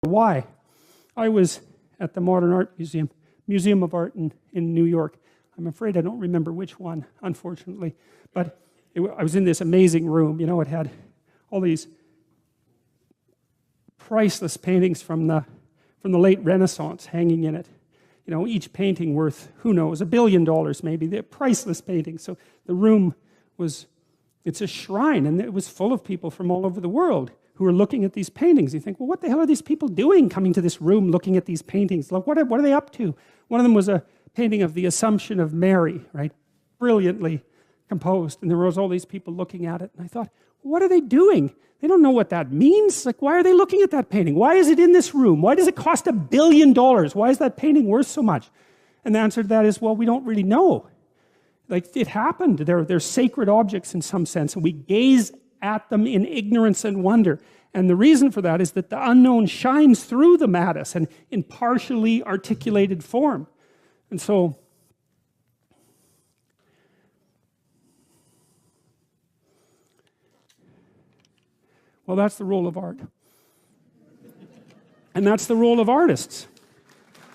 why. I was at the Modern Art Museum of Art in New York. I'm afraid I don't remember which one, unfortunately. But I was in this amazing room. You know, it had all these priceless paintings from the late Renaissance hanging in it. You know, each painting worth, who knows, $1 billion maybe. They're priceless paintings. So the room it's a shrine, and it was full of people from all over the world who were looking at these paintings. You think, well, what the hell are these people doing coming to this room looking at these paintings? Like, what are they up to? One of them was a painting of the Assumption of Mary, right? Brilliantly composed. And there was all these people looking at it. And I thought, what are they doing? They don't know what that means. Like, why are they looking at that painting? Why is it in this room? Why does it cost $1 billion? Why is that painting worth so much? And the answer to that is, well, we don't really know. Like, it happened. They're sacred objects in some sense, and we gaze at them in ignorance and wonder. And the reason for that is that the unknown shines through them at us and in partially articulated form. And so, well, that's the role of art. And that's the role of artists,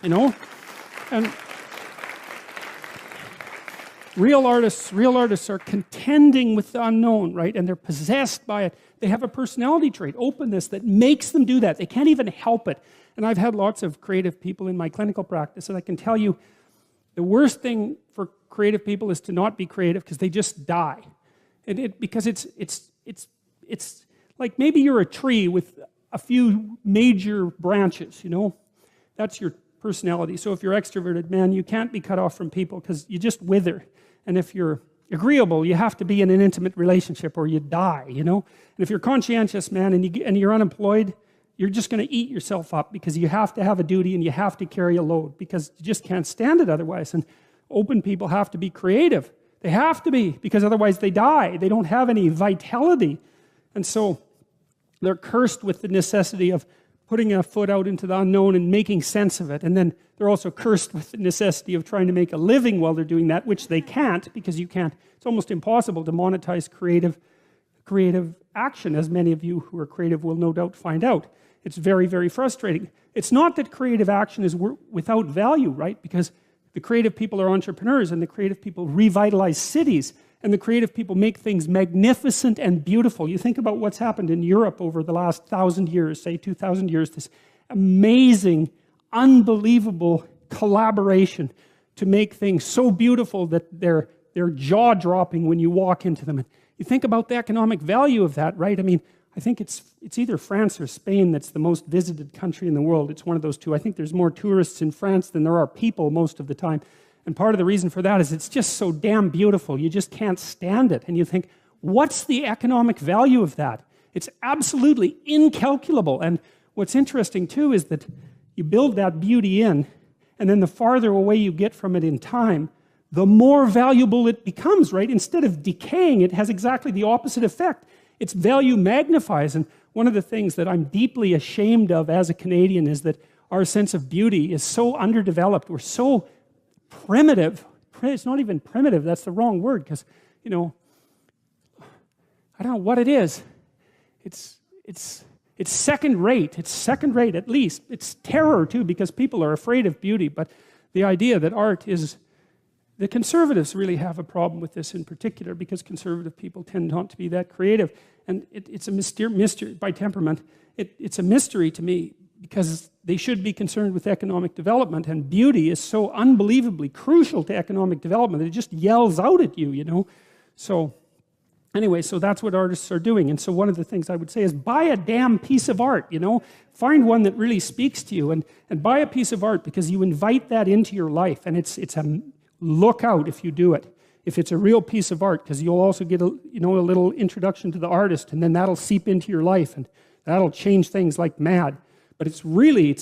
you know? And real artists are contending with the unknown, right? And they're possessed by it. They have a personality trait, openness, that makes them do that. They can't even help it. And I've had lots of creative people in my clinical practice, and I can tell you the worst thing for creative people is to not be creative, because they just die. Because it's like maybe you're a tree with a few major branches, you know? That's your personality. So if you're extroverted, man, you can't be cut off from people because you just wither. And if you're agreeable, you have to be in an intimate relationship or you die, you know? And if you're conscientious, man, and you're unemployed, you're just going to eat yourself up because you have to have a duty and you have to carry a load because you just can't stand it otherwise. And open people have to be creative. They have to be, because otherwise they die. They don't have any vitality. And so they're cursed with the necessity of putting a foot out into the unknown and making sense of it. And then they're also cursed with the necessity of trying to make a living while they're doing that, which they can't, because you can't. It's almost impossible to monetize creative action, as many of you who are creative will no doubt find out. It's very, very frustrating. It's not that creative action is without value, right? Because the creative people are entrepreneurs, and the creative people revitalize cities, and the creative people make things magnificent and beautiful. You think about what's happened in Europe over the last 1,000 years, say 2,000 years, this amazing, unbelievable collaboration to make things so beautiful that they're jaw-dropping when you walk into them. And you think about the economic value of that, right? I mean, I think it's either France or Spain that's the most visited country in the world. It's one of those two. I think there's more tourists in France than there are people most of the time. And part of the reason for that is it's just so damn beautiful. You just can't stand it. And you think, what's the economic value of that? It's absolutely incalculable. And what's interesting too is that you build that beauty in, and then the farther away you get from it in time, the more valuable it becomes, right? Instead of decaying, it has exactly the opposite effect. Its value magnifies. And one of the things that I'm deeply ashamed of as a Canadian is that our sense of beauty is so underdeveloped. We're so primitive. It's not even primitive, that's the wrong word, because, you know, I don't know what it is. It's second rate. It's second rate at least. It's terror too, because people are afraid of beauty. But the idea that art is, the conservatives really have a problem with this in particular, because conservative people tend not to be that creative. And it's a mystery by temperament. It's a mystery to me, because they should be concerned with economic development, and beauty is so unbelievably crucial to economic development that it just yells out at you, you know. So anyway, so that's what artists are doing. And so one of the things I would say is buy a damn piece of art, you know. Find one that really speaks to you, and buy a piece of art, because you invite that into your life, and it's a look out if you do it. If it's a real piece of art, because you'll also get a little introduction to the artist, and then that'll seep into your life, and that'll change things like mad. But it's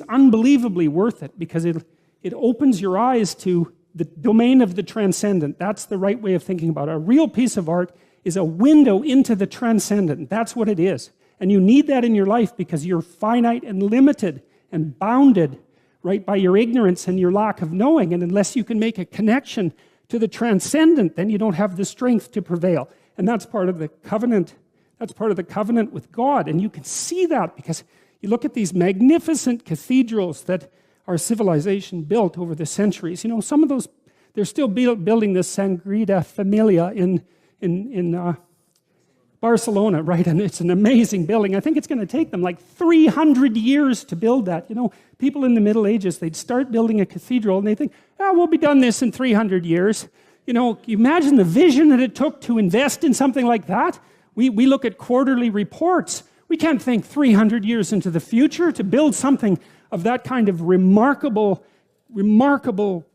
unbelievably worth it, because it opens your eyes to the domain of the transcendent. That's the right way of thinking about it. A real piece of art is a window into the transcendent. That's what it is. And you need that in your life, because you're finite and limited and bounded, right, by your ignorance and your lack of knowing. And unless you can make a connection to the transcendent, then you don't have the strength to prevail. And that's part of the covenant. That's part of the covenant with God. And you can see that, because You look at these magnificent cathedrals that our civilization built over the centuries. You know, some of those, they're still building the Sagrada Familia in Barcelona, right? And it's an amazing building. I think it's going to take them like 300 years to build that. You know, people in the Middle Ages, they'd start building a cathedral and they think, oh, we'll be done this in 300 years. You know, you imagine the vision that it took to invest in something like that. We look at quarterly reports. We can't think 300 years into the future to build something of that kind of remarkable,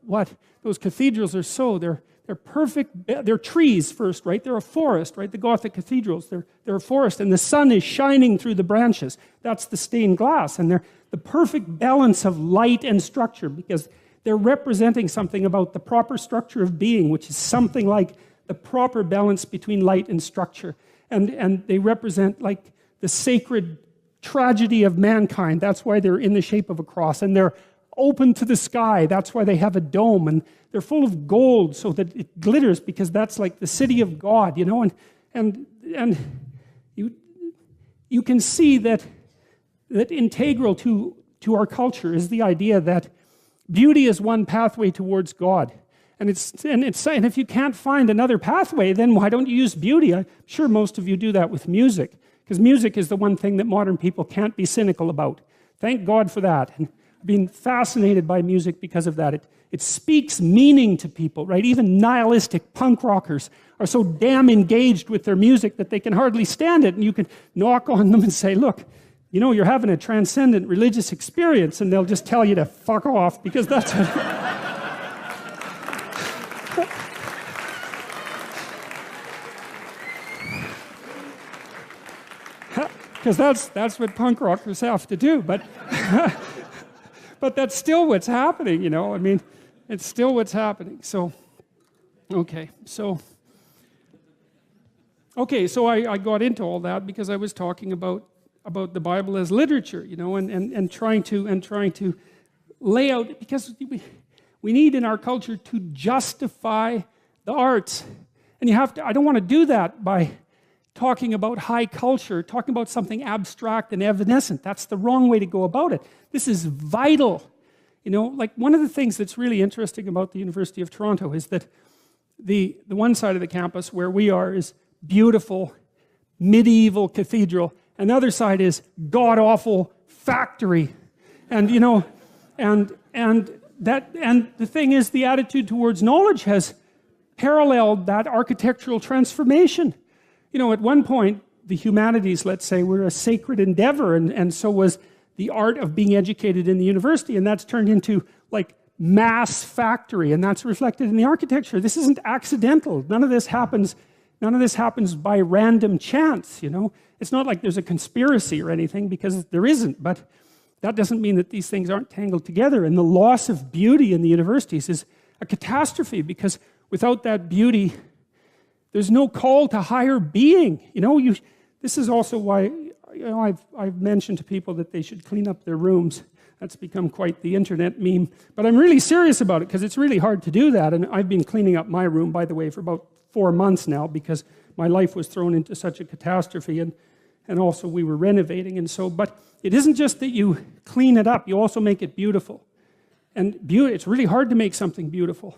what? Those cathedrals are so, they're perfect, they're trees first, right? They're a forest, right? The Gothic cathedrals, they're a forest, and the sun is shining through the branches. That's the stained glass, and they're the perfect balance of light and structure, because they're representing something about the proper structure of being, which is something like the proper balance between light and structure. And they represent like the sacred tragedy of mankind. That's why they're in the shape of a cross. And they're open to the sky. That's why they have a dome. And they're full of gold so that it glitters, because that's like the city of God, you know. And you can see that integral to our culture is the idea that beauty is one pathway towards God. And if you can't find another pathway, then why don't you use beauty? I'm sure most of you do that with music, because music is the one thing that modern people can't be cynical about. Thank God for that. And I've been fascinated by music because of that. It speaks meaning to people, right? Even nihilistic punk rockers are so damn engaged with their music that they can hardly stand it. And you can knock on them and say, look, you know, you're having a transcendent religious experience, and they'll just tell you to fuck off, because that's because that's what punk rockers have to do. But but that's still what's happening, you know. I mean, it's still what's happening. So I got into all that because I was talking about the Bible as literature, you know, and trying to lay out, because we need in our culture to justify the arts. And I don't want to do that by talking about high culture, talking about something abstract and evanescent. That's the wrong way to go about it. This is vital. You know, like one of the things that's really interesting about the University of Toronto is that the one side of the campus where we are is beautiful, medieval cathedral, and the other side is god-awful factory. And, you know, and the thing is, the attitude towards knowledge has paralleled that architectural transformation. You know, at one point, the humanities, let's say, were a sacred endeavor, and so was the art of being educated in the university, and that's turned into, like, mass factory, and that's reflected in the architecture. This isn't accidental. None of this happens by random chance, you know. It's not like there's a conspiracy or anything, because there isn't, but that doesn't mean that these things aren't tangled together. And the loss of beauty in the universities is a catastrophe, because without that beauty, there's no call to higher being. You know, this is also why, you know, I've mentioned to people that they should clean up their rooms. That's become quite the internet meme. But I'm really serious about it, because it's really hard to do that. And I've been cleaning up my room, by the way, for about 4 months now, because my life was thrown into such a catastrophe, and also we were renovating. And so, but it isn't just that you clean it up, you also make it beautiful. And it's really hard to make something beautiful.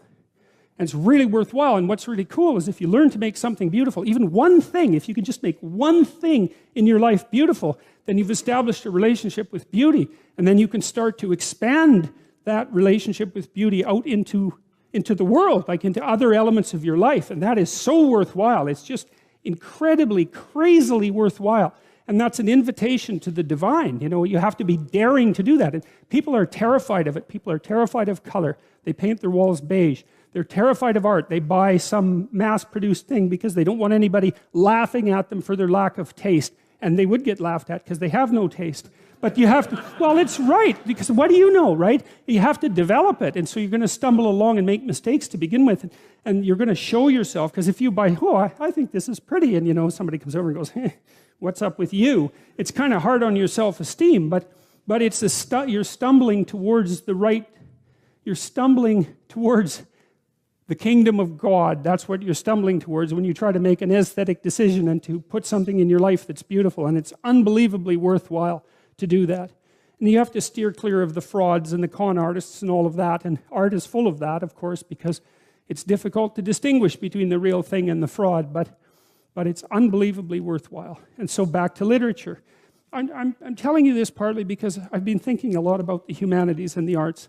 And it's really worthwhile. And what's really cool is if you learn to make something beautiful, even one thing, if you can just make one thing in your life beautiful, then you've established a relationship with beauty. And then you can start to expand that relationship with beauty out into the world, like into other elements of your life. And that is so worthwhile. It's just incredibly, crazily worthwhile. And that's an invitation to the divine. You know, you have to be daring to do that. And people are terrified of it. People are terrified of color. They paint their walls beige. They're terrified of art. They buy some mass-produced thing because they don't want anybody laughing at them for their lack of taste. And they would get laughed at because they have no taste. But you have to, well, it's right, because what do you know, right? You have to develop it. And so you're going to stumble along and make mistakes to begin with. And you're going to show yourself, because if you buy, I think this is pretty, and, you know, somebody comes over and goes, hey, what's up with you? It's kind of hard on your self-esteem, but it's you're stumbling towards you're stumbling towards the kingdom of God. That's what you're stumbling towards when you try to make an aesthetic decision and to put something in your life that's beautiful. And it's unbelievably worthwhile to do that. And you have to steer clear of the frauds and the con artists and all of that. And art is full of that, of course, because it's difficult to distinguish between the real thing and the fraud, but it's unbelievably worthwhile. And so back to literature. I'm telling you this partly because I've been thinking a lot about the humanities and the arts.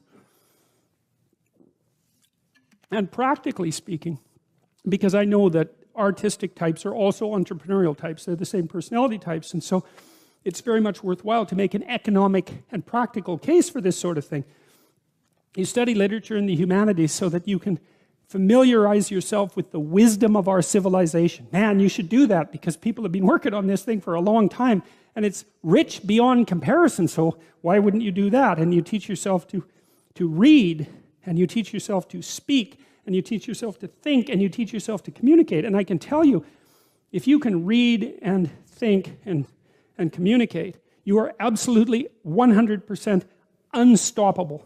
And practically speaking, because I know that artistic types are also entrepreneurial types. They're the same personality types. And so it's very much worthwhile to make an economic and practical case for this sort of thing. You study literature and the humanities so that you can familiarize yourself with the wisdom of our civilization. Man, you should do that because people have been working on this thing for a long time and it's rich beyond comparison, so why wouldn't you do that? And you teach yourself to read, and you teach yourself to speak, and you teach yourself to think, and you teach yourself to communicate. And I can tell you, if you can read and think and communicate, you are absolutely 100% unstoppable.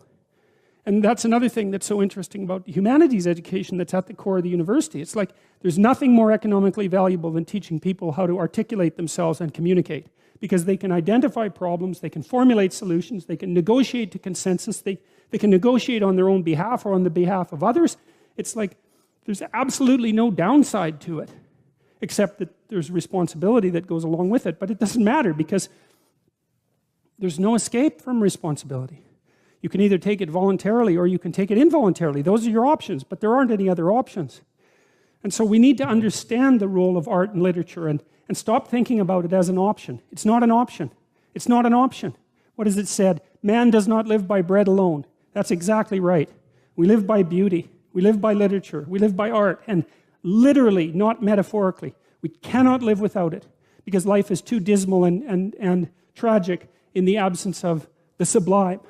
And that's another thing that's so interesting about the humanities education that's at the core of the university. It's like there's nothing more economically valuable than teaching people how to articulate themselves and communicate, because they can identify problems, they can formulate solutions, they can negotiate to consensus, they can negotiate on their own behalf or on the behalf of others. It's like there's absolutely no downside to it, except that there's responsibility that goes along with it. But it doesn't matter because there's no escape from responsibility. You can either take it voluntarily or you can take it involuntarily. Those are your options, but there aren't any other options. And so we need to understand the role of art and literature and stop thinking about it as an option. It's not an option. It's not an option. What is it said? Man does not live by bread alone. That's exactly right. We live by beauty. We live by literature. We live by art. And literally, not metaphorically. We cannot live without it because life is too dismal and tragic in the absence of the sublime.